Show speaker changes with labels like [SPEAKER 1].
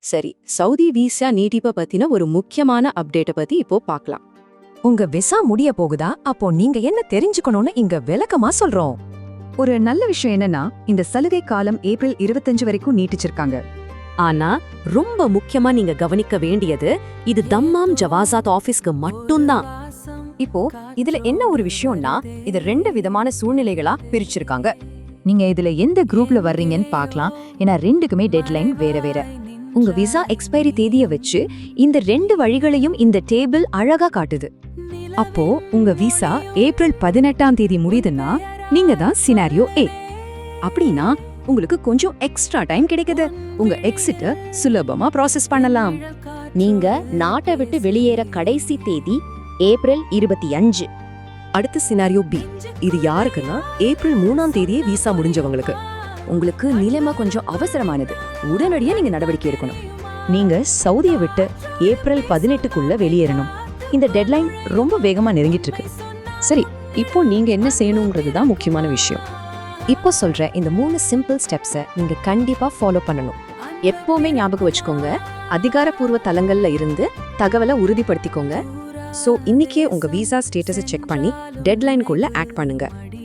[SPEAKER 1] சரி, Saudi visa நீட்டிப்பை பத்தின ஒரு முக்கியமான அப்டேட்டை பத்தி இப்போ பார்க்கலாம்.
[SPEAKER 2] உங்க விசா முடிய போகுதா? அப்போ நீங்க என்ன தெரிஞ்சுக்கணும்னு இங்க விளக்கமா சொல்றோம்.
[SPEAKER 3] ஒரு நல்ல விஷயம் என்னன்னா, இந்த சலுகை காலம் ஏப்ரல் 25 வரைக்கும் நீட்டிச்சிருக்காங்க.
[SPEAKER 4] ஆனா ரொம்ப முக்கியமா நீங்க கவனிக்க வேண்டியது, இது தம்மாம் ஜவாசாத் ஆபீஸ்க்கு மட்டும்தான்.
[SPEAKER 2] இப்போ இதுல என்ன ஒரு விஷயம்னா, இது 2 விதமான சூழ்நிலைகளா பிரிச்சிருக்காங்க.
[SPEAKER 3] நீங்க இதுல எந்த குரூப்ல வர்றீங்கன்னு பார்க்கலாம். ஏன்னா 2க்குமே டெட்லைன் வேற வேற.
[SPEAKER 2] உங்க விசா எக்ஸ்பைரி தேதியை வச்சு இந்த 2 வழிகளையும் இந்த டேபிள் அழகா காட்டுது.
[SPEAKER 3] அப்போ உங்க விசா ஏப்ரல் 18ஆம் தேதி முடியுதுன்னா நீங்க தான் சினாரியோ ஏ.
[SPEAKER 2] அப்படின்னா உங்களுக்கு கொஞ்சம் எக்ஸ்ட்ரா டைம் கிடைக்குது. உங்க எக்ஸிட்ட சுலபமா ப்ராசஸ் பண்ணலாம்.
[SPEAKER 5] நீங்க நாட்டை விட்டு வெளியேற கடைசி தேதி ஏப்ரல் 25.
[SPEAKER 1] அடுத்த சினாரியோ பி. இது யாருக்குன்னா ஏப்ரல் 3ஆம் தேதியே விசா முடிஞ்சவங்களுக்கு.
[SPEAKER 2] உங்களுக்கு நிலைமை கொஞ்சம் அவசரமானது. உடனடியா நீங்க நடவடிக்கை எடுக்கணும்.
[SPEAKER 3] நீங்க சவுதியை விட்டு ஏப்ரல் 18க்குள்ள வெளியேறணும். இந்த டெட்லைன் ரொம்ப வேகமா நெருங்கிட்டு இருக்கு.
[SPEAKER 2] சரி, இப்போ நீங்க என்ன செய்யணுங்கிறது தான் முக்கியமான விஷயம். இப்போ சொல்ற இந்த 3 சிம்பிள் ஸ்டெப்ஸை நீங்க கண்டிப்பா ஃபாலோ பண்ணணும். எப்பவுமே ஞாபகம் வச்சுக்கோங்க, அதிகாரப்பூர்வ தளங்கள்ல இருந்து தகவலை உறுதிப்படுத்திக்கோங்க. சோ இன்னைக்கே உங்க விசா ஸ்டேட்டஸை செக் பண்ணி டெட்லைனுக்குள்ள ஆக்ட் பண்ணுங்க.